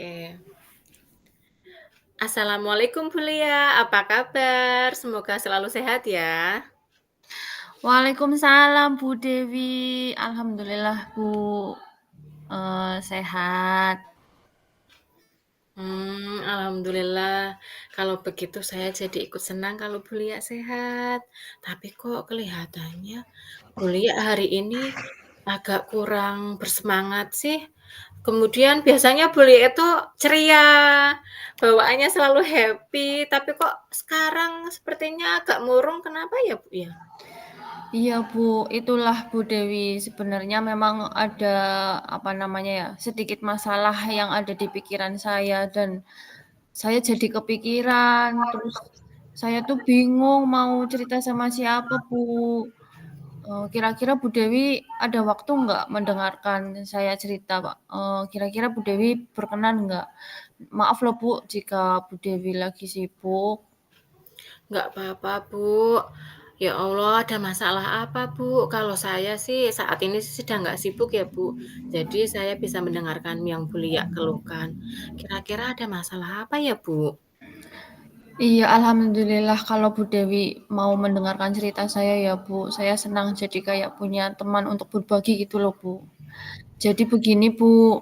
Oke. Assalamualaikum Bu Lia, apa kabar? Semoga selalu sehat ya. Waalaikumsalam Bu Dewi, alhamdulillah Bu, sehat. Alhamdulillah. Kalau begitu saya jadi ikut senang kalau Bu Lia sehat. Tapi kok kelihatannya Bu Lia hari ini agak kurang bersemangat sih. Kemudian biasanya Bu Lia itu ceria, bawaannya selalu happy, tapi kok sekarang sepertinya agak murung, kenapa ya Bu ya? Iya Bu, itulah Bu Dewi, sebenarnya memang ada, apa namanya ya, sedikit masalah yang ada di pikiran saya dan saya jadi kepikiran, terus saya tuh bingung mau cerita sama siapa Bu. Kira-kira Bu Dewi ada waktu nggak mendengarkan saya cerita, Pak? Kira-kira Bu Dewi berkenan nggak? Maaf loh Bu, jika Bu Dewi lagi sibuk. Nggak apa-apa, Bu. Ya Allah, ada masalah apa, Bu? Kalau saya sih saat ini sih sedang nggak sibuk ya, Bu. Jadi saya bisa mendengarkan yang Bu Lia keluhkan. Kira-kira ada masalah apa ya, Bu? Iya, alhamdulillah kalau Bu Dewi mau mendengarkan cerita saya ya Bu. Saya senang jadi kayak punya teman untuk berbagi gitu loh Bu. Jadi begini Bu,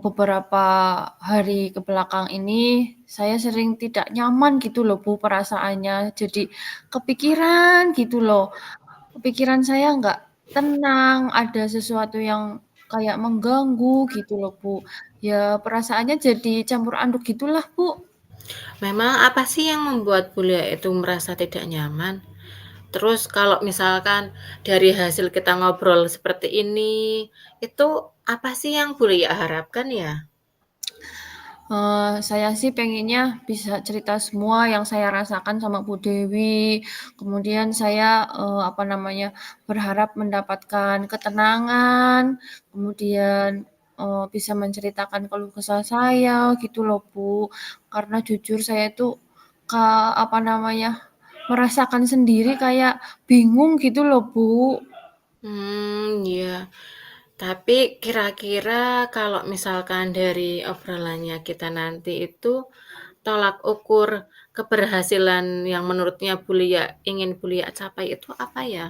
beberapa hari ke belakang ini saya sering tidak nyaman gitu loh Bu perasaannya. Jadi kepikiran gitu loh. Pikiran saya nggak tenang, ada sesuatu yang kayak mengganggu gitu loh Bu. Ya perasaannya jadi campur aduk gitulah Bu. Memang apa sih yang membuat Bu Lia itu merasa tidak nyaman? Terus kalau misalkan dari hasil kita ngobrol seperti ini, itu apa sih yang Bu Lia harapkan ya? Saya sih pengennya bisa cerita semua yang saya rasakan sama Bu Dewi, kemudian saya, apa namanya, berharap mendapatkan ketenangan, kemudian, bisa menceritakan keluh kesah saya gitu loh, Bu. Karena jujur saya tuh apa namanya, merasakan sendiri kayak bingung gitu loh, Bu. Iya. Tapi kira-kira kalau misalkan dari obrolannya kita nanti itu, tolak ukur keberhasilan yang menurutnya Bu Lia ingin Bu Lia capai itu apa ya?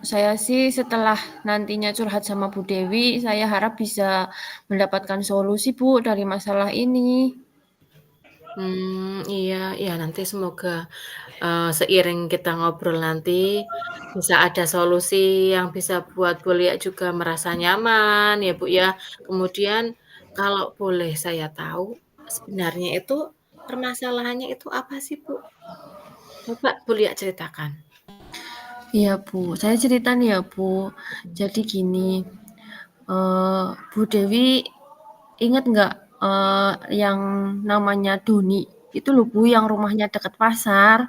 Saya sih setelah nantinya curhat sama Bu Dewi, saya harap bisa mendapatkan solusi, Bu, dari masalah ini. Iya iya nanti semoga, seiring kita ngobrol nanti, bisa ada solusi yang bisa buat Bu Lia juga merasa nyaman ya, Bu, ya. Kemudian kalau boleh saya tahu, sebenarnya itu permasalahannya itu apa sih, Bu? Coba Bu Lia ceritakan. Iya, Bu, saya cerita nih ya, Bu. Jadi gini, Bu Dewi inget nggak, yang namanya Doni? Itu loh, Bu, yang rumahnya dekat pasar.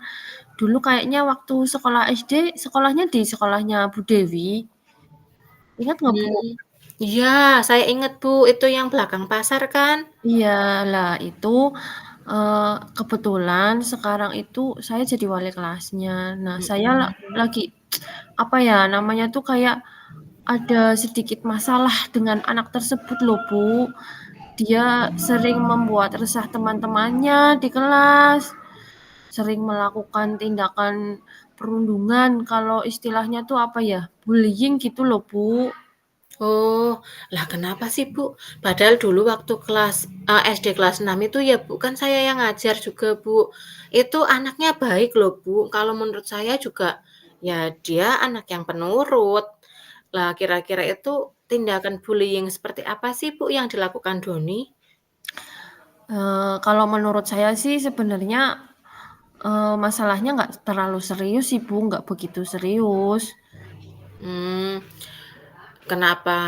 Dulu kayaknya waktu sekolah SD, sekolahnya di sekolahnya Bu Dewi. Ingat nggak, Bu? Mmm, iya, saya inget, Bu, itu yang belakang pasar kan? Iya, lah itu, kebetulan sekarang itu saya jadi wali kelasnya. Nah, saya Mhm. lagi, apa ya, namanya tuh kayak ada sedikit masalah dengan anak tersebut loh, Bu. Dia sering membuat resah teman-temannya di kelas, sering melakukan tindakan perundungan, kalau istilahnya tuh, apa ya, bullying gitu loh, Bu. Oh, lah kenapa sih, Bu? Padahal dulu waktu kelas, SD kelas 6 itu ya, Bu, kan saya yang ngajar juga, Bu. Itu anaknya baik loh, Bu. Kalau menurut saya juga, ya dia anak yang penurut. Lah kira-kira itu tindakan bullying seperti apa sih, Bu, yang dilakukan Doni? Kalau menurut saya sih sebenarnya, masalahnya nggak terlalu serius sih, Bu, nggak begitu serius. Mmm, kenapa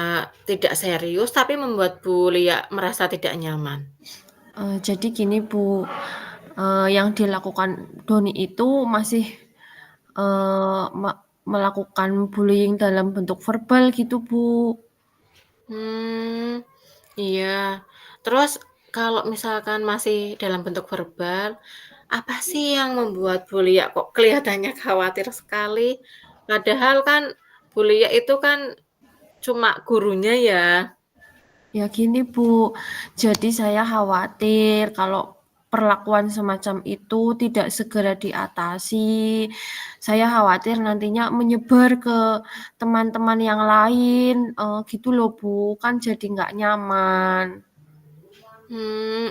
tidak serius tapi membuat Bu Lia merasa tidak nyaman? Jadi gini, Bu, yang dilakukan Doni itu masih, eee, me melakukan bullying dalam bentuk verbal gitu, Bu. Mmm, iya. Terus kalau misalkan masih dalam bentuk verbal, apa sih yang membuat Bu Lia kok kelihatannya khawatir sekali? Padahal kan Bu Lia itu kan cuma gurunya ya. Ya gini Bu, jadi saya khawatir kalau perlakuan semacam itu tidak segera diatasi. Saya khawatir nantinya menyebar ke teman-teman yang lain, gitu loh Bu, kan jadi nggak nyaman.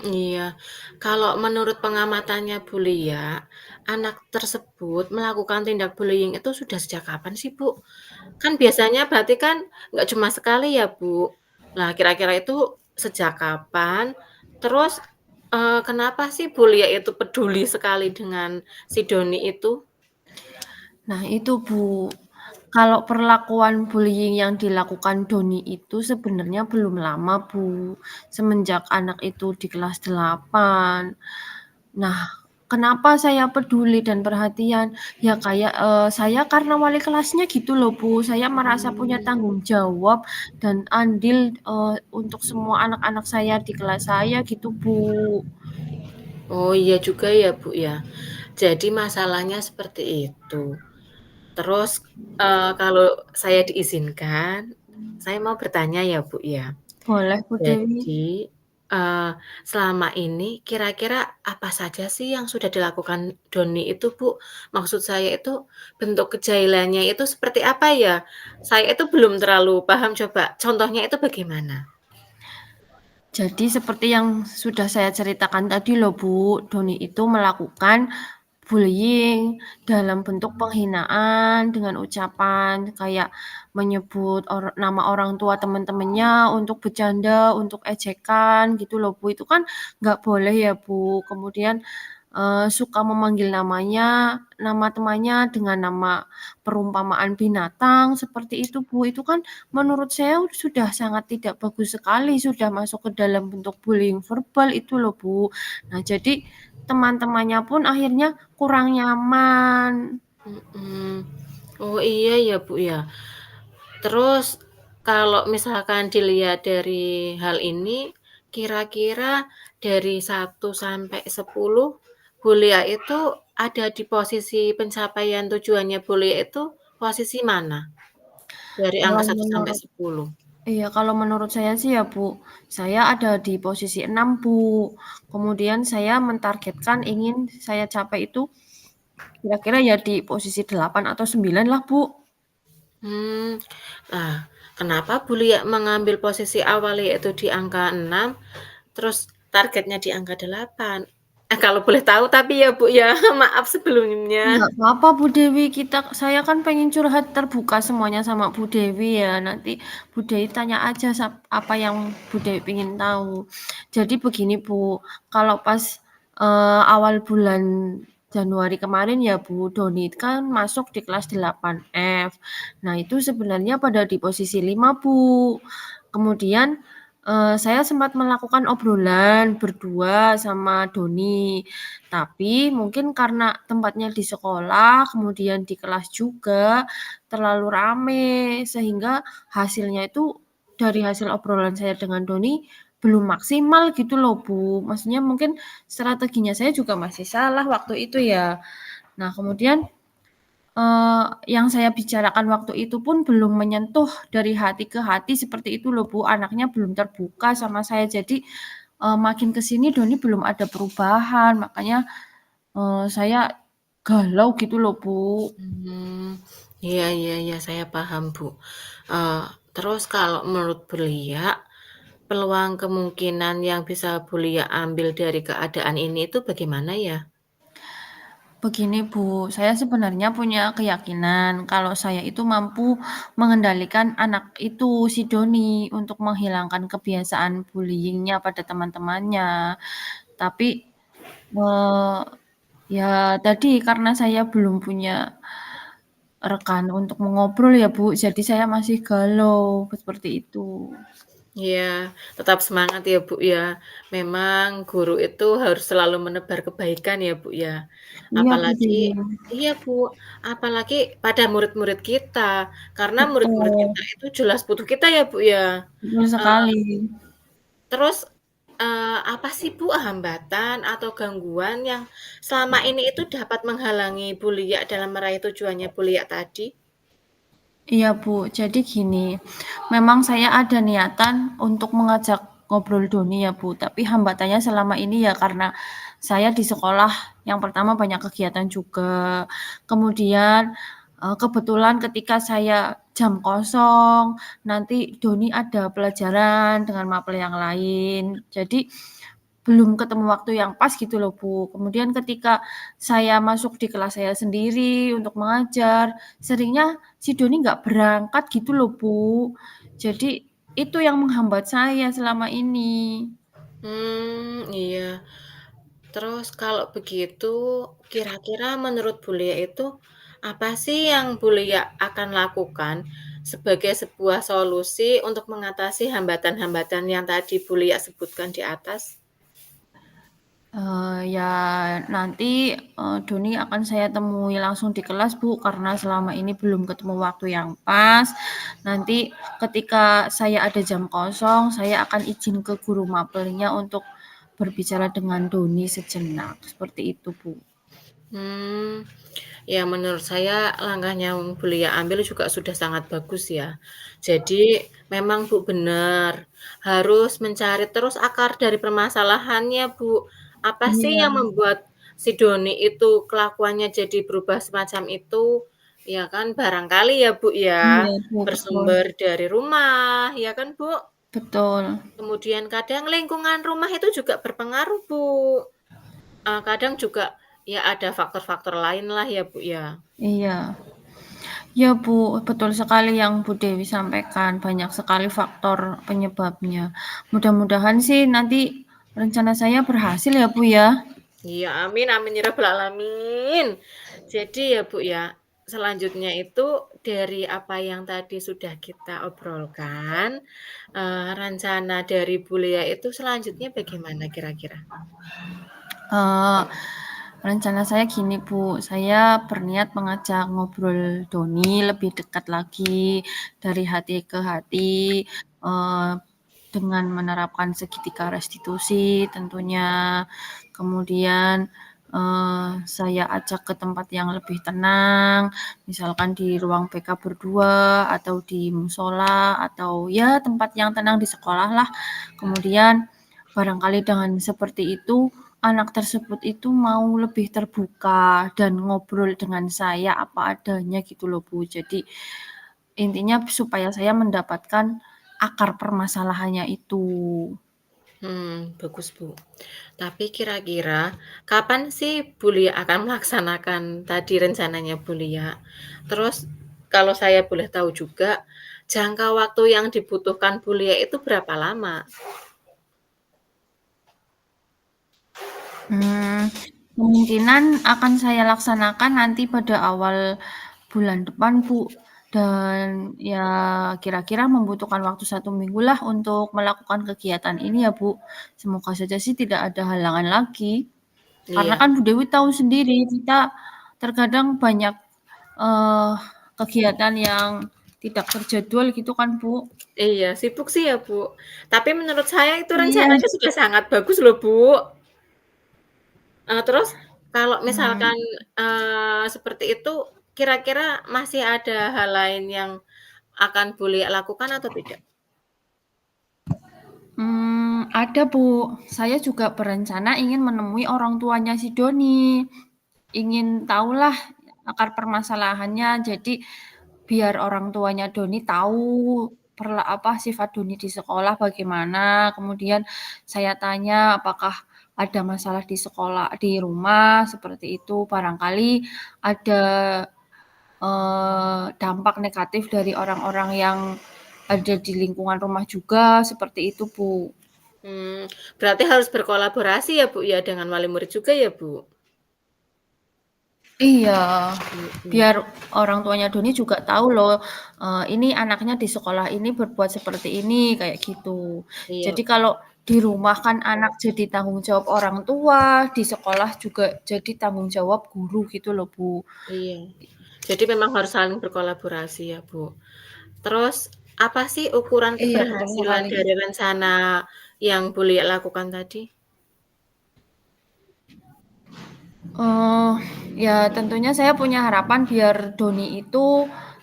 Iya. Kalau menurut pengamatannya Bu Lia, anak tersebut melakukan tindak bullying itu sudah sejak kapan sih, Bu? Kan biasanya berarti kan nggak cuma sekali ya, Bu. Nah, kira-kira itu sejak kapan? Terus, kenapa sih Bu Lia itu peduli sekali dengan si Doni itu? Nah itu Bu, kalau perlakuan bullying yang dilakukan Doni itu sebenarnya belum lama Bu, semenjak anak itu di kelas 8. Nah, kenapa saya peduli dan perhatian? Ya kayak, saya karena wali kelasnya gitu loh Bu, saya merasa punya Mmm. tanggung jawab dan andil, untuk semua anak-anak saya di kelas saya gitu Bu. Oh, iya juga ya, Bu, ya. Jadi masalahnya seperti itu. Terus, kalau saya diizinkan, saya mau bertanya ya, Bu, ya. Boleh Bu Dewi? Jadi, selama ini kira-kira apa saja sih yang sudah dilakukan Doni itu, Bu? Maksud saya itu bentuk kejailannya itu seperti apa ya? Saya itu belum terlalu paham, coba contohnya itu bagaimana? Jadi seperti yang sudah saya ceritakan tadi loh Bu, Doni itu melakukan bullying dalam bentuk penghinaan dengan ucapan kayak menyebut nama orang tua teman-temannya untuk bercanda, untuk ejekan gitu loh Bu. Itu kan nggak boleh ya Bu. Kemudian suka memanggil nama temannya dengan nama perumpamaan binatang seperti itu Bu. Itu kan menurut saya sudah sangat tidak bagus sekali, sudah masuk ke dalam bentuk bullying verbal itu loh Bu. Nah jadi teman-temannya pun akhirnya kurang nyaman. Mhm. Oh, iya ya, Bu, ya. Terus kalau misalkan dilihat dari hal ini, kira-kira dari 1 sampai 10, Bulia itu ada di posisi pencapaian tujuannya Bulia itu posisi mana? Dari Kalau angka 1 sampai menurut 10? iya, kalau menurut saya sih ya, Bu, saya ada di posisi 6 Bu. Kemudian saya mentargetkan ingin saya capai itu kira-kira ya di posisi 8 atau 9 lah, Bu. Mmm, nah, kenapa Bulia mengambil posisi awal yaitu di angka 6, terus targetnya di angka 8? Kalau boleh tahu tapi ya, Bu, ya, maaf sebelumnya. Nggak apa-apa Bu Dewi, saya kan pengen curhat terbuka semuanya sama Bu Dewi ya. Nanti Bu Dewi tanya aja apa yang Bu Dewi pengen tahu. Jadi begini Bu, kalau pas awal bulan Januari kemarin ya Bu, Doni kan masuk di kelas 8F. Nah itu sebenarnya pada di posisi 5 Bu. Kemudian saya sempat melakukan obrolan berdua sama Doni. Tapi mungkin karena tempatnya di sekolah, kemudian di kelas juga, terlalu rame, sehingga hasilnya itu dari hasil obrolan saya dengan Doni, belum maksimal gitu loh, Bu. Maksudnya mungkin strateginya saya juga masih salah waktu itu ya. Nah kemudian, yang saya bicarakan waktu itu pun belum menyentuh dari hati ke hati seperti itu loh, Bu, anaknya belum terbuka sama saya. Jadi, makin ke sini Doni belum ada perubahan, makanya saya galau gitu loh, Bu. Mmm, iya iya iya, saya paham, Bu. Eee, terus kalau menurut Bulia, peluang kemungkinan yang bisa Bulia ambil dari keadaan ini itu bagaimana ya? Begini, Bu, saya sebenarnya punya keyakinan kalau saya itu mampu mengendalikan anak itu, si Doni, untuk menghilangkan kebiasaan bullying-nya pada teman-temannya. Tapi, eee, ya tadi karena saya belum punya rekan untuk mengobrol ya, Bu, jadi saya masih galau, seperti itu. Iya, tetap semangat ya, Bu, ya. Memang guru itu harus selalu menebar kebaikan ya, Bu, ya. Iya, Bu Apalagi Dewi, iya, Bu, apalagi pada murid-murid kita, karena murid-murid betul, kita itu jelas butuh kita ya, Bu, ya. betul Eee, sekali. terus, apa sih, Bu, hambatan atau gangguan yang selama ini itu dapat menghalangi Bulia dalam meraih tujuannya Bulia tadi? Iya, Bu. Jadi gini, memang saya ada niatan untuk mengajak ngobrol Doni ya, Bu, tapi hambatannya selama ini ya karena saya di sekolah yang pertama banyak kegiatan juga, kemudian, kebetulan ketika saya jam kosong, nanti Doni ada pelajaran dengan mapel yang lain. Jadi belum ketemu waktu yang pas gitu loh, Bu. Kemudian ketika saya masuk di kelas saya sendiri untuk mengajar, seringnya si Doni nggak berangkat gitu loh, Bu. Jadi itu yang menghambat saya selama ini. Iya. Terus kalau begitu, kira-kira menurut Bulia itu, apa sih yang Bulia akan lakukan sebagai sebuah solusi untuk mengatasi hambatan-hambatan yang tadi Bulia sebutkan di atas? Ya nanti, Doni akan saya temui langsung di kelas, Bu, karena selama ini belum ketemu waktu yang pas. Nanti ketika saya ada jam kosong, saya akan izin ke guru mapelnya untuk berbicara dengan Doni sejenak, seperti itu, Bu. Hmm, ya menurut saya langkah yang Bulia ambil juga sudah sangat bagus ya. Jadi memang Bu benar, harus mencari terus akar dari permasalahannya Bu. Apa sih Iya, yang membuat si Doni itu kelakuannya jadi berubah semacam itu? Ya kan barangkali ya Bu ya, iya, Bu, betul. bersumber dari rumah, ya kan Bu? Betul, Kemudian kadang lingkungan rumah itu juga berpengaruh Bu. Kadang juga ya ada faktor-faktor lain lah ya, Bu, ya. iya. Ya, Bu, betul sekali yang Bu Dewi sampaikan, banyak sekali faktor penyebabnya. Mudah-mudahan sih nanti rencana saya berhasil ya, Bu, ya. Iya, amin amin ya rabbal alamin. Jadi ya, Bu, ya, selanjutnya itu dari apa yang tadi sudah kita obrolkan, rencana dari Bulia itu selanjutnya bagaimana kira-kira? Eee, rencana saya gini, Bu, saya berniat mengajak ngobrol Doni lebih dekat lagi, dari hati ke hati, dengan menerapkan segitiga restitusi tentunya. Kemudian, saya ajak ke tempat yang lebih tenang, misalkan di ruang BK berdua, atau di musola, atau ya tempat yang tenang di sekolah lah. Kemudian barangkali dengan seperti itu, anak tersebut itu mau lebih terbuka dan ngobrol dengan saya apa adanya gitu loh, Bu. Jadi intinya supaya saya mendapatkan akar permasalahannya itu. Bagus, Bu. Tapi kira-kira kapan sih Bulia akan melaksanakan tadi rencananya Bulia? Terus kalau saya boleh tahu juga, jangka waktu yang dibutuhkan Bulia itu berapa lama? Mmm, kemungkinan akan saya laksanakan nanti pada awal bulan depan, Bu, dan ya kira-kira membutuhkan waktu 1 minggu lah untuk melakukan kegiatan ini ya, Bu. Semoga saja sih tidak ada halangan lagi. Karena Iya kan Bu Dewi tahu sendiri kita terkadang banyak, eee, kegiatan yang tidak terjadwal gitu kan, Bu. iya, sibuk sih ya, Bu. Tapi menurut saya itu Iya, rencananya sudah sangat bagus loh, Bu. Terus kalau mmm. misalkan, seperti itu, kira-kira masih ada hal lain yang akan Bulia lakukan atau tidak? Ada Bu, saya juga berencana ingin menemui orang tuanya si Doni, ingin tahulah akar permasalahannya, jadi biar orang tuanya Doni tahu sifat Doni di sekolah bagaimana, kemudian saya tanya apakah ada masalah di sekolah di rumah, seperti itu. Barangkali ada, dampak negatif dari orang-orang yang ada di lingkungan rumah juga, seperti itu Bu. Mmm, berarti harus berkolaborasi ya, Bu, ya, dengan wali murid juga ya, Bu? Iya, Mhm, biar orang tuanya Doni juga tahu loh, ini anaknya di sekolah ini berbuat seperti ini, kayak gitu. iya Jadi kalau di rumah kan anak jadi tanggung jawab orang tua, di sekolah juga jadi tanggung jawab guru gitu loh, Bu. iya. Jadi memang harus saling berkolaborasi ya, Bu. Terus apa sih ukuran Iya, betul keberhasilan sekali. dari rencana yang Bulia lakukan tadi? Eee, ya tentunya saya punya harapan biar Doni itu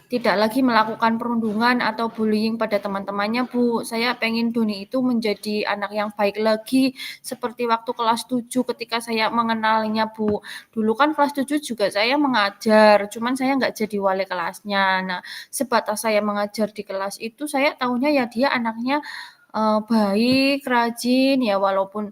tidak lagi melakukan perundungan atau bullying pada teman-temannya, Bu. Saya pengen Doni itu menjadi anak yang baik lagi, seperti waktu kelas 7 ketika saya mengenalnya, Bu. Dulu kan kelas 7 juga saya mengajar, cuman saya nggak jadi wali kelasnya. Nah, sebatas saya mengajar di kelas itu, saya tahunya ya dia anaknya, baik, rajin, ya walaupun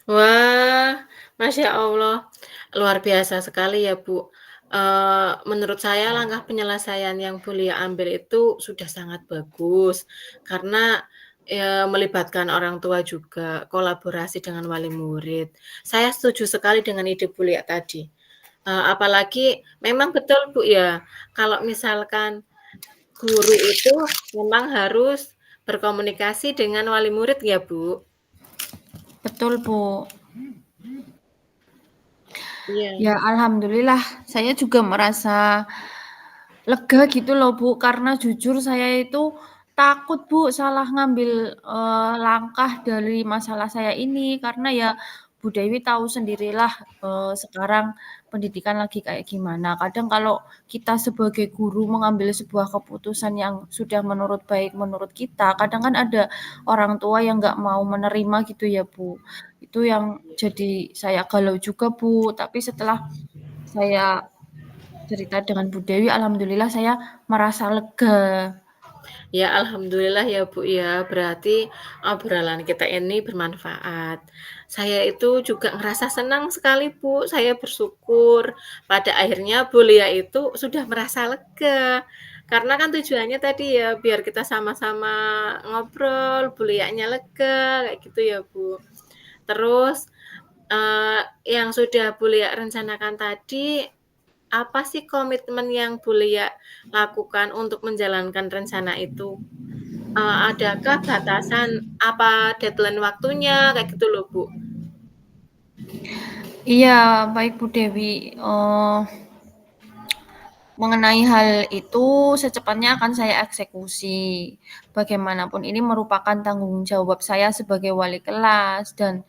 Wah, Masya Allah, luar biasa sekali ya, Bu. Menurut saya langkah penyelesaian yang Bulia ambil itu sudah sangat bagus, karena, melibatkan orang tua juga, kolaborasi dengan wali murid. Saya setuju sekali dengan ide Bulia tadi, apalagi memang betul, Bu, ya, kalau misalkan guru itu memang harus berkomunikasi dengan wali murid ya, Bu? betul, Bu. Iya. Ya, alhamdulillah saya juga merasa lega gitu loh, Bu, karena jujur saya itu takut, Bu, salah ngambil, langkah dari masalah saya ini. Karena ya Bu Dewi tahu sendirilah, sekarang pendidikan lagi kayak gimana. Kadang kalau kita sebagai guru mengambil sebuah keputusan yang sudah menurut baik menurut kita, kadang kan ada orang tua yang nggak mau menerima gitu ya, Bu. Itu yang jadi saya galau juga, Bu. Tapi setelah saya cerita dengan Bu Dewi, alhamdulillah saya merasa lega. Ya, alhamdulillah ya, Bu, ya. Berarti obrolan kita ini bermanfaat. Saya itu juga ngerasa senang sekali, Bu. Saya bersyukur pada akhirnya Bulia itu sudah merasa lega. Karena kan tujuannya tadi ya biar kita sama-sama ngobrol, Bulianya lega, kayak gitu ya, Bu. Terus, yang sudah Bulia rencanakan tadi, apa sih komitmen yang Bulia lakukan untuk menjalankan rencana itu? Adakah batasan, apa deadline waktunya, kayak gitu loh, Bu? Iya, baik Bu Dewi, mengenai hal itu secepatnya akan saya eksekusi. Bagaimanapun ini merupakan tanggung jawab saya sebagai wali kelas dan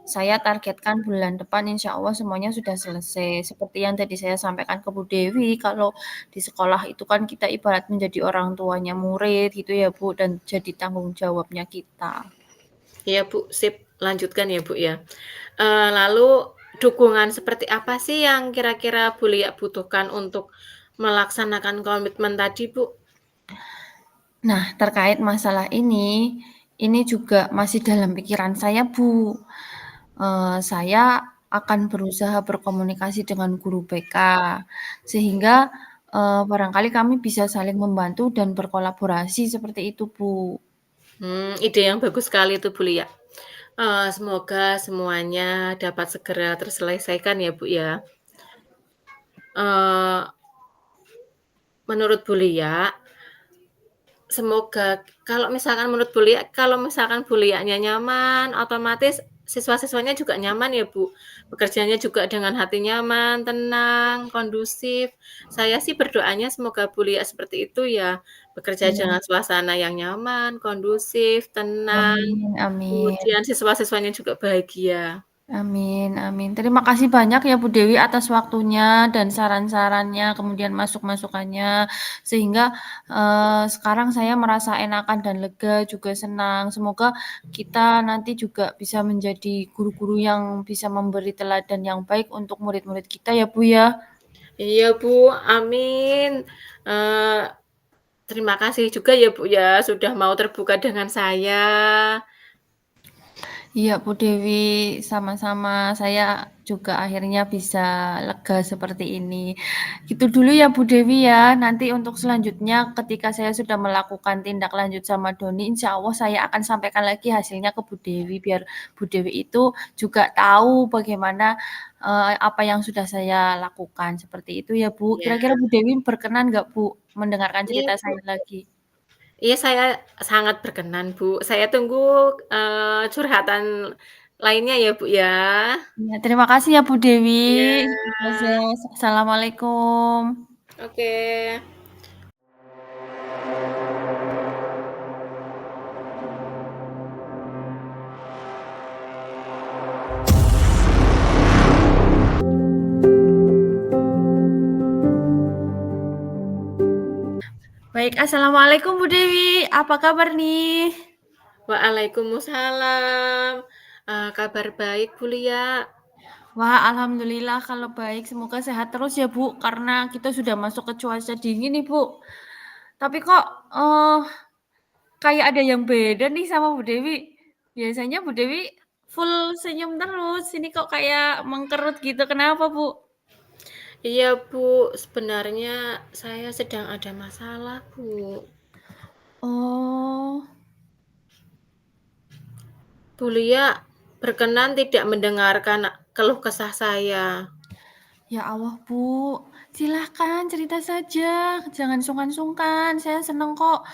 saya targetkan bulan depan insya Allah semuanya sudah selesai. Seperti yang tadi saya sampaikan ke Bu Dewi, kalau di sekolah itu kan kita ibarat menjadi orang tuanya murid gitu ya Bu, dan jadi tanggung jawabnya kita. Iya, Bu, sip, lanjutkan ya, Bu, ya. Lalu dukungan seperti apa sih yang kira-kira Bulia butuhkan untuk melaksanakan komitmen tadi, Bu? Nah, terkait masalah ini juga masih dalam pikiran saya, Bu. Saya akan berusaha berkomunikasi dengan guru BK, sehingga, barangkali kami bisa saling membantu dan berkolaborasi seperti itu, Bu. Ide yang bagus sekali itu, Bulia. Semoga semuanya dapat segera terselesaikan ya, Bu, ya. Eee, menurut Bulia, semoga kalau misalkan Bulianya nyaman, otomatis siswa-siswanya juga nyaman ya, Bu. Bekerjanya juga dengan hati nyaman, tenang, kondusif. Saya sih berdoanya semoga Bulia seperti itu ya, bekerja Iya, dengan suasana yang nyaman, kondusif, tenang, amin amin. kemudian siswa-siswanya juga bahagia. Amin amin. Terima kasih banyak ya Bu Dewi atas waktunya dan saran-sarannya, kemudian masuk-masukannya, sehingga, sekarang saya merasa enakan dan lega, juga senang. Semoga kita nanti juga bisa menjadi guru-guru yang bisa memberi teladan yang baik untuk murid-murid kita ya Bu ya. Iya, Bu, amin. Eee, terima kasih juga ya, Bu, ya, sudah mau terbuka dengan saya. Iya Bu Dewi, sama-sama. Saya juga akhirnya bisa lega seperti ini. Gitu dulu ya Bu Dewi ya. Nanti untuk selanjutnya ketika saya sudah melakukan tindak lanjut sama Doni, insya Allah saya akan sampaikan lagi hasilnya ke Bu Dewi biar Bu Dewi itu juga tahu bagaimana apa yang sudah saya lakukan. Seperti itu ya Bu. Iya. Kira-kira Bu Dewi berkenan nggak Bu mendengarkan Iya, cerita Bu. saya lagi? Iya, saya sangat berkenan, Bu. Saya tunggu, curhatan lainnya ya, Bu, ya. Ya, terima kasih ya Bu Dewi. Iya, Proses. Assalamualaikum. oke. Baik, assalamualaikum Bu Dewi, apa kabar nih? Waalaikumsalam, kabar baik Bu Lia. Wah, alhamdulillah kalau baik, semoga sehat terus ya Bu, karena kita sudah masuk ke cuaca dingin nih Bu. Tapi kok, eee, kayak ada yang beda nih sama Bu Dewi. Biasanya Bu Dewi full senyum terus, ini kok kayak mengkerut gitu, kenapa Bu? Iya Bu, sebenarnya saya sedang ada masalah Bu. Oh, Bu Lia berkenan tidak mendengarkan keluh kesah saya. ya Allah Bu, silahkan cerita saja, jangan sungkan-sungkan, saya seneng kok.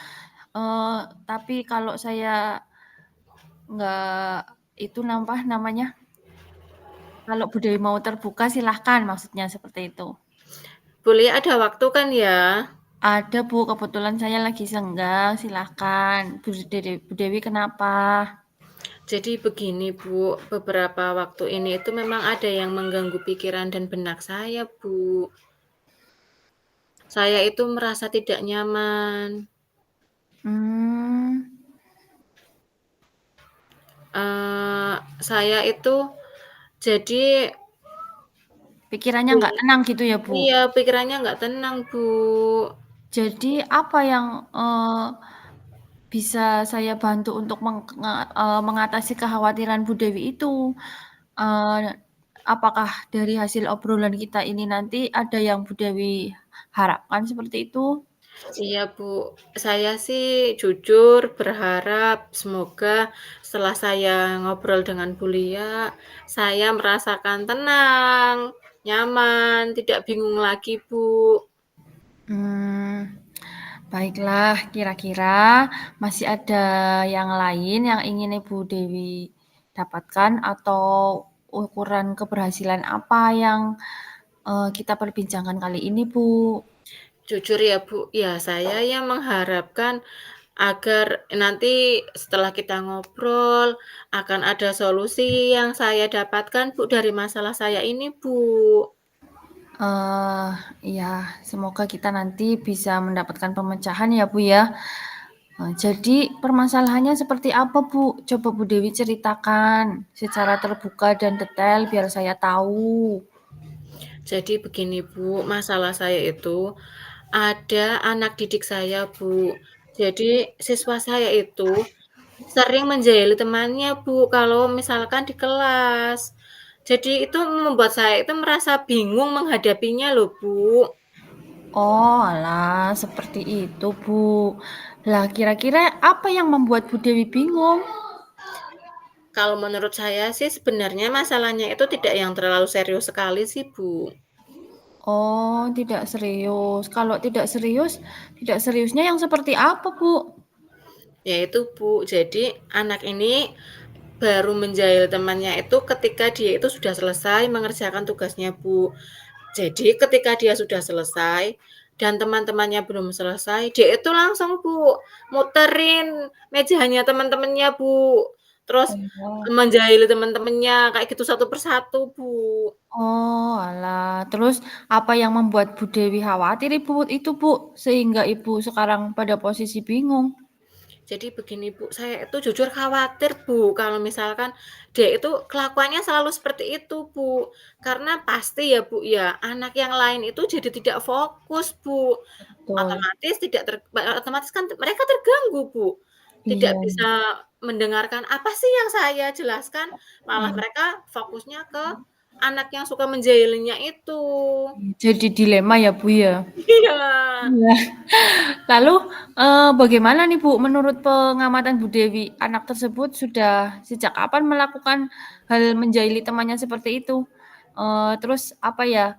Eee, tapi kalau saya nggak itu namanya, kalau Bu Dewi mau terbuka silahkan, maksudnya seperti itu. Bu Lia ada waktu kan ya? Ada Bu, kebetulan saya lagi senggang, silahkan. Bu Dewi kenapa? Jadi begini Bu, beberapa waktu ini itu memang ada yang mengganggu pikiran dan benak saya Bu. Saya itu merasa tidak nyaman. Mmm, Saya itu jadi pikirannya nggak bul tenang gitu ya Bu? iya, pikirannya nggak tenang, Bu. Jadi apa yang, bisa saya bantu untuk mengatasi kekhawatiran Bu Dewi itu? Eee, apakah dari hasil obrolan kita ini nanti ada yang Bu Dewi harapkan seperti itu? Iya, Bu. Saya sih jujur berharap semoga setelah saya ngobrol dengan Bu Lia, saya merasakan tenang, nyaman, tidak bingung lagi, Bu. Mmm, baiklah, kira-kira masih ada yang lain yang ingin Ibu Dewi dapatkan atau ukuran keberhasilan apa yang, kita perbincangkan kali ini, Bu? Jujur ya, Bu, ya saya yang mengharapkan agar nanti setelah kita ngobrol akan ada solusi yang saya dapatkan, Bu, dari masalah saya ini, Bu. Eee, iya, semoga kita nanti bisa mendapatkan pemecahan ya, Bu, ya. Jadi permasalahannya seperti apa, Bu? Coba Bu Dewi ceritakan secara terbuka dan detail biar saya tahu. Jadi begini, Bu, masalah saya itu ada anak didik saya, Bu. Jadi siswa saya itu sering menjahili temannya, Bu, kalau misalkan di kelas. Jadi itu membuat saya itu merasa bingung menghadapinya loh, Bu. Oh, alah, seperti itu, Bu. Lah, kira-kira apa yang membuat Bu Dewi bingung? Kalau menurut saya sih sebenarnya masalahnya itu tidak yang terlalu serius sekali sih, Bu. Oh, tidak serius. Kalau tidak seriusnya yang seperti apa, Bu? Yaitu, Bu, jadi anak ini baru menjahil temannya itu ketika dia itu sudah selesai mengerjakan tugasnya, Bu. Jadi ketika dia sudah selesai dan teman-temannya belum selesai, dia itu langsung, Bu, muterin mejanya teman-temannya, Bu. Terus Oh. menjahili teman-temannya kayak gitu satu persatu, Bu. Oh, alah. Terus apa yang membuat Bu Dewi khawatir itu, Bu, sehingga Ibu sekarang pada posisi bingung? Jadi begini Bu, saya itu jujur khawatir Bu, kalau misalkan dia itu kelakuannya selalu seperti itu Bu. Karena pasti ya Bu ya, anak yang lain itu jadi tidak fokus Bu. Betul. Otomatis kan mereka terganggu Bu. Tidak Iya, bisa mendengarkan apa sih yang saya jelaskan, malah iya. mereka fokusnya ke anak yang suka menjahilinya itu. Jadi dilema ya, Bu, ya? Iya. Iya. Lalu, bagaimana nih, Bu, menurut pengamatan Bu Dewi, anak tersebut sudah sejak kapan melakukan hal menjahili temannya seperti itu? Terus apa ya,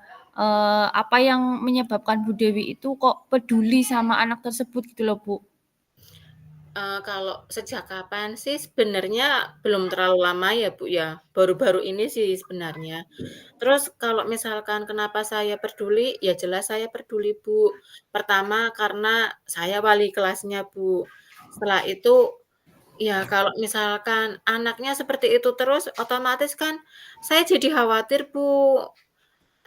apa yang menyebabkan Bu Dewi itu kok peduli sama anak tersebut gitu loh, Bu? Kalau sejak kapan sih sebenarnya belum terlalu lama ya, Bu, ya, baru-baru ini sih sebenarnya. Terus kalau misalkan kenapa saya peduli, ya jelas saya peduli, Bu. Pertama karena saya wali kelasnya, Bu. Setelah itu, ya kalau misalkan anaknya seperti itu terus, otomatis kan saya jadi khawatir, Bu.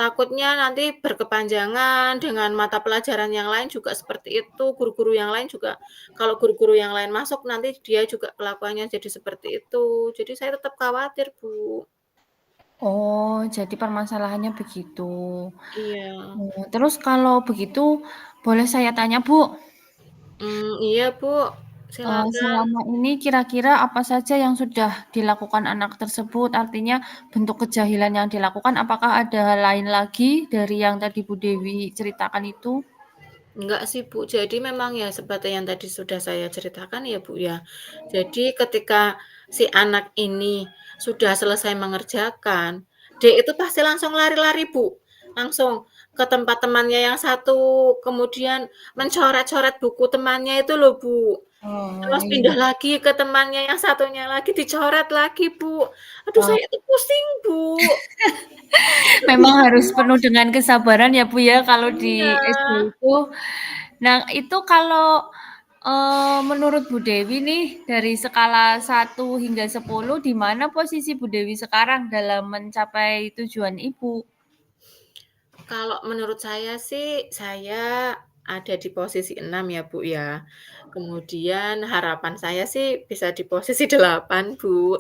Takutnya nanti berkepanjangan dengan mata pelajaran yang lain juga seperti itu, guru-guru yang lain juga kalau guru-guru yang lain masuk nanti dia juga kelakuannya jadi seperti itu. Jadi saya tetap khawatir, Bu. Oh, jadi permasalahannya begitu. Iya. Terus kalau begitu boleh saya tanya, Bu, Iya, Bu, silakan. selama ini kira-kira apa saja yang sudah dilakukan anak tersebut? Artinya bentuk kejahilan yang dilakukan, apakah ada hal lain lagi dari yang tadi Bu Dewi ceritakan itu? Enggak sih, Bu. Jadi memang ya seperti yang tadi sudah saya ceritakan ya, Bu, ya. Jadi ketika si anak ini sudah selesai mengerjakan, dia itu pasti langsung lari-lari, Bu. Langsung ke tempat temannya yang satu, kemudian mencoret-coret buku temannya itu loh, Bu. Oh, Terus iya. pindah lagi ke temannya yang satunya lagi, dicoret lagi, Bu. Aduh, Wah, saya itu pusing, Bu. Itu memang bisa harus penuh dengan kesabaran ya, Bu, ya, kalau iya. di SD itu. Nah, itu kalau, menurut Bu Dewi nih, dari skala 1 hingga 10, di mana posisi Bu Dewi sekarang dalam mencapai tujuan Ibu? Kalau menurut saya sih, saya ada di posisi 6 ya, Bu, ya. Kemudian harapan saya sih bisa di posisi 8 Bu.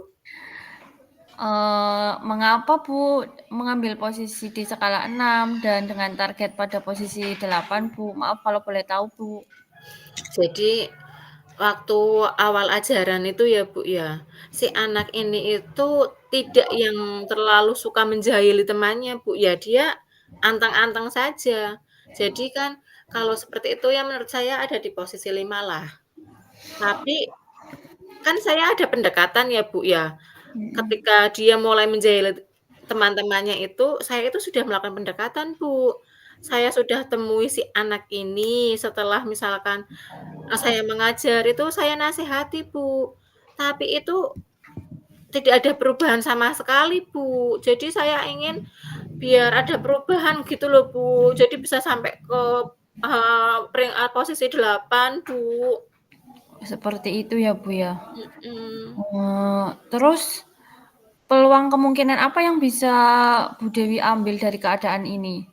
Mengapa Bu mengambil posisi di skala 6 dan dengan target pada posisi 8, Bu? Maaf kalau boleh tahu, Bu. Jadi, waktu awal ajaran itu ya, Bu, ya, si anak ini itu tidak yang terlalu suka menjahili temannya, Bu, ya dia antang-antang saja. Jadi kan kalau seperti itu ya menurut saya ada di posisi 5 lah. Tapi kan saya ada pendekatan ya, Bu, ya. Mhm. Ketika dia mulai menjahili teman-temannya itu, saya itu sudah melakukan pendekatan, Bu. Saya sudah temui si anak ini setelah misalkan, saya mengajar itu saya nasihati, Bu. Tapi itu tidak ada perubahan sama sekali, Bu. Jadi saya ingin biar ada perubahan gitu loh, Bu. Jadi bisa sampai ke, posisi 8 Bu. Seperti itu ya, Bu, ya? Mhm. Terus peluang kemungkinan apa yang bisa Bu Dewi ambil dari keadaan ini?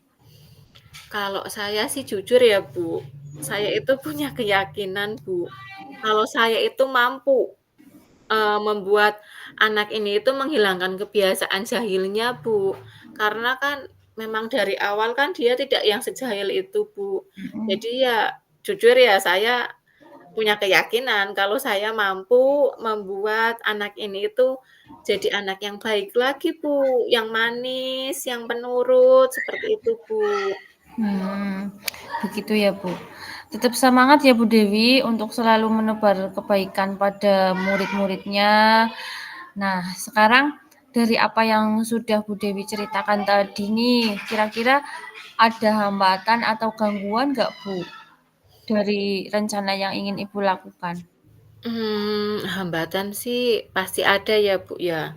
Kalau saya sih jujur ya, Bu, saya itu punya keyakinan, Bu, kalau saya itu mampu, membuat anak ini itu menghilangkan kebiasaan jahilnya, Bu. Karena kan memang dari awal kan dia tidak yang sejahil itu, Bu. Mhm. Jadi ya jujur ya saya punya keyakinan kalau saya mampu membuat anak ini itu jadi anak yang baik lagi, Bu, yang manis, yang penurut, seperti itu, Bu. Hmm, begitu ya, Bu. Tetap semangat ya, Bu Dewi, untuk selalu menebar kebaikan pada murid-muridnya. Nah, sekarang dari apa yang sudah Bu Dewi ceritakan tadi nih, kira-kira ada hambatan atau gangguan nggak, Bu, dari rencana yang ingin Ibu lakukan? Hambatan sih pasti ada ya, Bu, ya.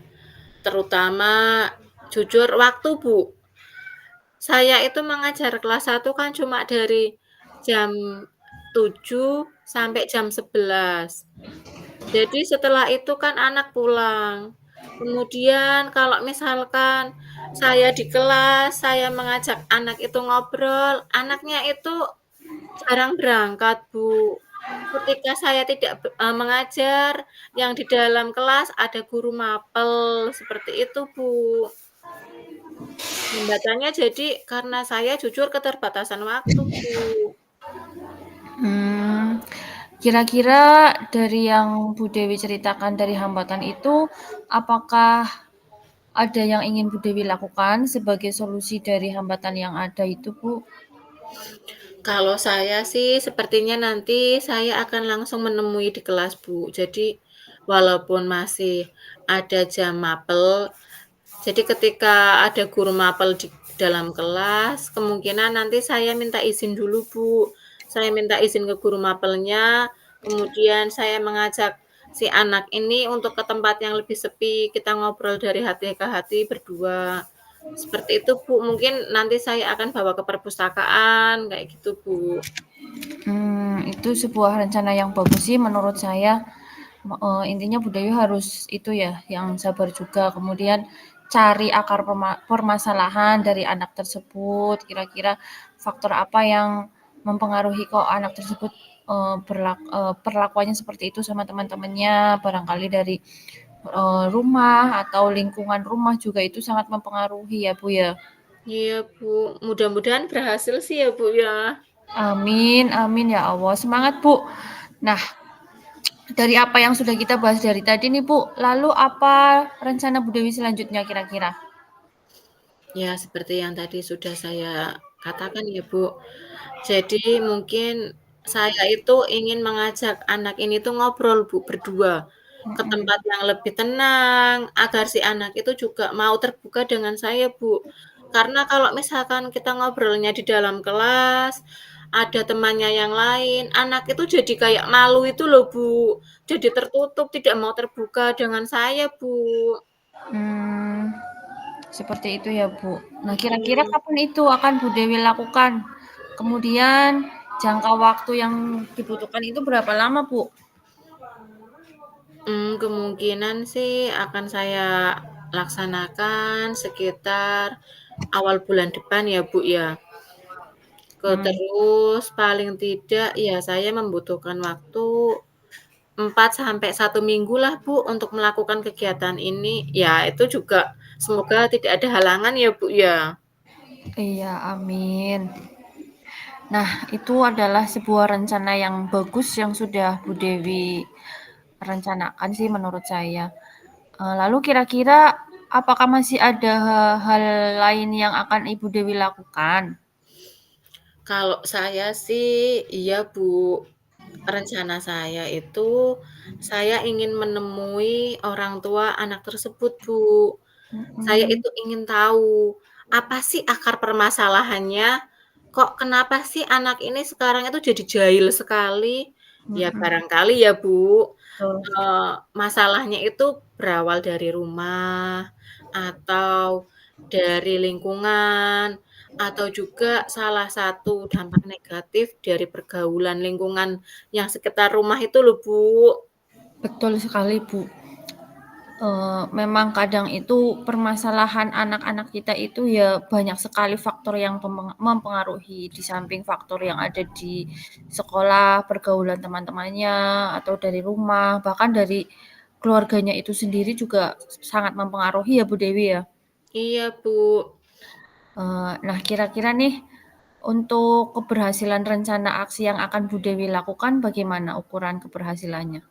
Terutama jujur waktu, Bu. Saya itu mengajar kelas 1 kan cuma dari jam 7 sampai jam 11. Jadi setelah itu kan anak pulang. Kemudian kalau misalkan saya di kelas, saya mengajak anak itu ngobrol, anaknya itu jarang berangkat, Bu. Ketika saya tidak mengajar, yang di dalam kelas ada guru mapel, seperti itu, Bu. Hambatannya jadi karena saya jujur keterbatasan waktu, Bu. Hmm, kira-kira dari yang Bu Dewi ceritakan dari hambatan itu, apakah ada yang ingin Bu Dewi lakukan sebagai solusi dari hambatan yang ada itu, Bu? Kalau saya sih sepertinya nanti saya akan langsung menemui di kelas, Bu. Jadi walaupun masih ada jam mapel, jadi ketika ada guru mapel di dalam kelas, kemungkinan nanti saya minta izin dulu, Bu. Saya minta izin ke guru mapelnya, kemudian saya mengajak si anak ini untuk ke tempat yang lebih sepi, kita ngobrol dari hati ke hati berdua. Seperti itu, Bu. Mungkin nanti saya akan bawa ke perpustakaan, kayak gitu, Bu. Itu sebuah rencana yang bagus sih menurut saya. Intinya Bu Dewi harus itu ya, yang sabar juga. Kemudian cari akar permasalahan dari anak tersebut, kira-kira faktor apa yang mempengaruhi kok anak tersebut, perlakuannya seperti itu sama teman-temannya, barangkali dari, rumah atau lingkungan rumah juga itu sangat mempengaruhi ya, Bu, ya. Iya, Bu, mudah-mudahan berhasil sih ya, Bu, ya. Amin amin ya Allah, semangat, Bu. Nah, dari apa yang sudah kita bahas dari tadi nih, Bu, lalu apa rencana Bu Dewi selanjutnya kira-kira? Ya, seperti yang tadi sudah saya katakan ya, Bu. Jadi mungkin saya itu ingin mengajak anak ini tuh ngobrol, Bu, berdua, ke Mhm, tempat yang lebih tenang, agar si anak itu juga mau terbuka dengan saya, Bu. Karena kalau misalkan kita ngobrolnya di dalam kelas, ada temannya yang lain, anak itu jadi kayak malu itu loh, Bu. Jadi tertutup, tidak mau terbuka dengan saya, Bu. mmm, seperti itu ya, Bu. Nah, kira-kira Mhm. kapan itu akan Bu Dewi lakukan? Kemudian jangka waktu yang dibutuhkan itu berapa lama, Bu? Kemungkinan sih akan saya laksanakan sekitar awal bulan depan ya, Bu, ya. Mmm, Terus paling tidak ya saya membutuhkan waktu 4 sampai 1 minggu lah, Bu, untuk melakukan kegiatan ini. Ya itu juga semoga tidak ada halangan ya, Bu, ya. iya, amin. Nah, itu adalah sebuah rencana yang bagus yang sudah Bu Dewi rencanakan sih menurut saya. Lalu kira-kira apakah masih ada hal lain yang akan Ibu Dewi lakukan? Kalau saya sih iya, Bu. Rencana saya itu, saya ingin menemui orang tua anak tersebut, Bu. Saya Mhm, itu ingin tahu, apa sih akar permasalahannya? Kok kenapa sih anak ini sekarang itu jadi jahil sekali? Ya mhm, barangkali ya, Bu, betul. masalahnya itu berawal dari rumah, atau dari lingkungan, atau juga salah satu dampak negatif dari pergaulan lingkungan yang sekitar rumah itu loh, Bu. Betul sekali, Bu. Memang kadang itu permasalahan anak-anak kita itu ya banyak sekali faktor yang mempengaruhi, di samping faktor yang ada di sekolah, pergaulan teman-temannya, atau dari rumah, bahkan dari keluarganya itu sendiri juga sangat mempengaruhi ya, Bu Dewi, ya. Iya, Bu. Nah, kira-kira nih, untuk keberhasilan rencana aksi yang akan Bu Dewi lakukan bagaimana ukuran keberhasilannya?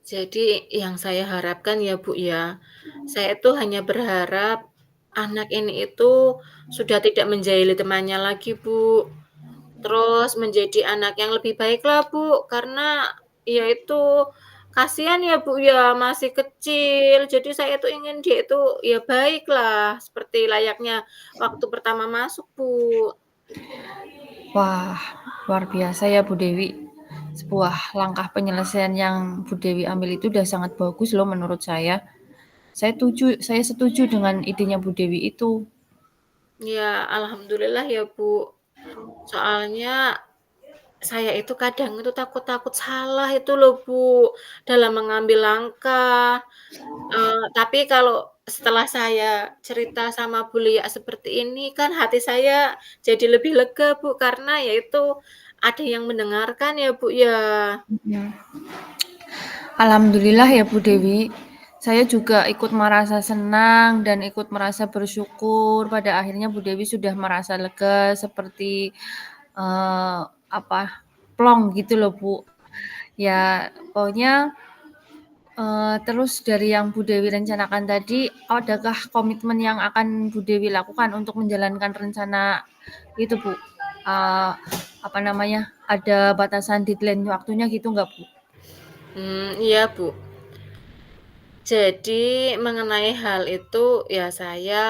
Jadi yang saya harapkan ya, Bu, ya, saya itu hanya berharap anak ini itu sudah tidak menjahili temannya lagi, Bu. Terus menjadi anak yang lebih baiklah, Bu, karena ya itu kasihan ya, Bu, ya, masih kecil. Jadi saya itu ingin dia itu ya baiklah, seperti layaknya waktu pertama masuk, Bu. Wah, luar biasa ya Bu Dewi. Sebuah langkah penyelesaian yang Bu Dewi ambil itu udah sangat bagus loh menurut saya. Saya setuju dengan idenya Bu Dewi itu. Ya, alhamdulillah ya, Bu. Soalnya saya itu kadang itu takut-takut salah itu loh, Bu, dalam mengambil langkah. Tapi kalau setelah saya cerita sama beliau seperti ini, kan hati saya jadi lebih lega, Bu, karena ya itu ada yang mendengarkan ya, Bu, ya. Mhm. Alhamdulillah ya Bu Dewi. Saya juga ikut merasa senang dan ikut merasa bersyukur pada akhirnya Bu Dewi sudah merasa lega seperti, apa, plong gitu loh Bu. Ya pokoknya terus dari yang Bu Dewi rencanakan tadi, adakah komitmen yang akan Bu Dewi lakukan untuk menjalankan rencana itu, Bu? Apa namanya, ada batasan deadline waktunya gitu nggak, Bu? Iya, Bu. Jadi mengenai hal itu, ya saya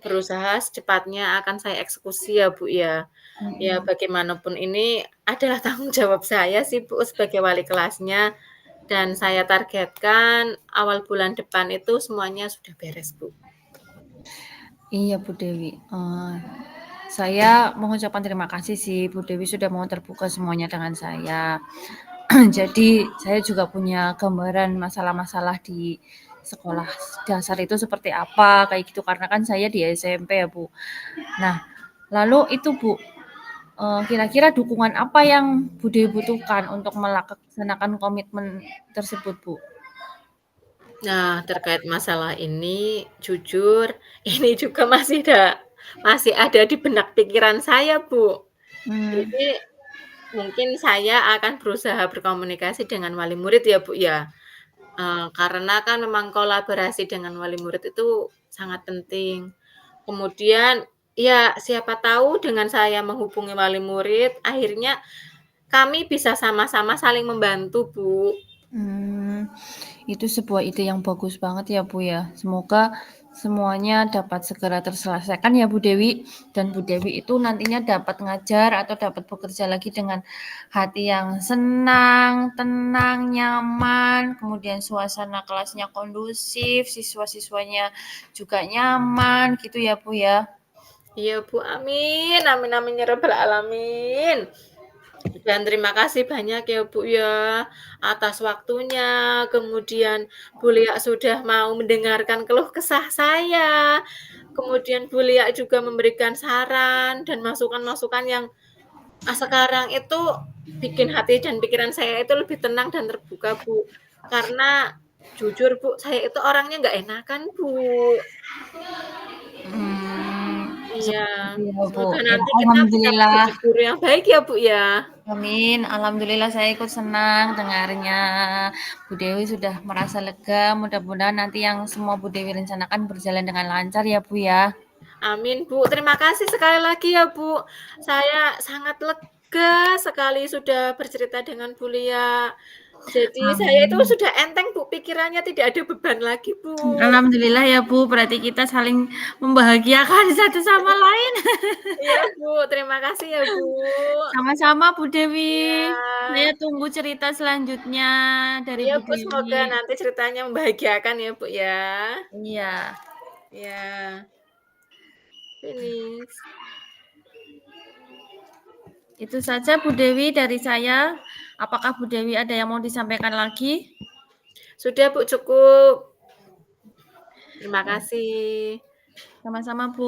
berusaha secepatnya akan saya eksekusi ya, Bu, ya. Ya Mhm. bagaimanapun ini adalah tanggung jawab saya sih, Bu, sebagai wali kelasnya, dan saya targetkan awal bulan depan itu semuanya sudah beres, Bu. Iya, Bu Dewi. Saya mengucapkan terima kasih sih Bu Dewi sudah mau terbuka semuanya dengan saya. Jadi saya juga punya gambaran masalah-masalah di sekolah dasar itu seperti apa, kayak gitu, karena kan saya di SMP ya, Bu. Nah, lalu itu, Bu, kira-kira dukungan apa yang Bu Dewi butuhkan untuk melaksanakan komitmen tersebut, Bu? Nah, terkait masalah ini, jujur, ini juga masih ada di benak pikiran saya, Bu. Mmm, Jadi, mungkin saya akan berusaha berkomunikasi dengan wali murid ya, Bu, ya. Karena kan memang kolaborasi dengan wali murid itu sangat penting. Kemudian, ya siapa tahu dengan saya menghubungi wali murid, akhirnya kami bisa sama-sama saling membantu, Bu. mmm, itu sebuah ide yang bagus banget ya, Bu, ya. Semoga semuanya dapat segera terselesaikan ya, Bu Dewi, dan Bu Dewi itu nantinya dapat ngajar atau dapat bekerja lagi dengan hati yang senang, tenang, nyaman, kemudian suasana kelasnya kondusif, siswa-siswanya juga nyaman gitu ya, Bu, ya? Iya, Bu, amin amin amin ya rabbal alamin. Dan terima kasih banyak ya, Bu, ya, atas waktunya, kemudian Bulia sudah mau mendengarkan keluh kesah saya, kemudian Bulia juga memberikan saran dan masukan-masukan yang, sekarang itu bikin hati dan pikiran saya itu lebih tenang dan terbuka, Bu. Karena jujur, Bu, saya itu orangnya nggak enakan, Bu. Iya, Seperti itu ya, Bu. semoga Ya, nanti kita bisa alhamdulillah. menjadi guru yang baik ya, Bu, ya. Amin, alhamdulillah saya ikut senang dengarnya. Bu Dewi sudah merasa lega, mudah-mudahan nanti yang semua Bu Dewi rencanakan berjalan dengan lancar ya, Bu, ya. Amin, Bu. Terima kasih sekali lagi ya, Bu. Saya sangat lega sekali sudah bercerita dengan Bu Lia. Jadi saya itu Amin. sudah enteng, Bu, pikirannya tidak ada beban lagi, Bu. Alhamdulillah ya, Bu, berarti kita saling membahagiakan satu sama lain. Iya, Bu. Terima kasih ya, Bu. Sama-sama Bu Dewi. Saya Iya. tunggu cerita selanjutnya dari Iya, Bu Bu, Dewi. semoga nanti ceritanya membahagiakan ya, Bu, ya. Iya. Iya. Finish. Itu saja Bu Dewi dari saya. Apakah Bu Dewi ada yang mau disampaikan lagi? Sudah, Bu, cukup. Terima kasih. Sama-sama Bu.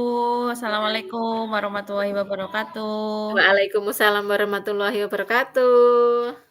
Assalamualaikum warahmatullahi wabarakatuh. Waalaikumsalam warahmatullahi wabarakatuh.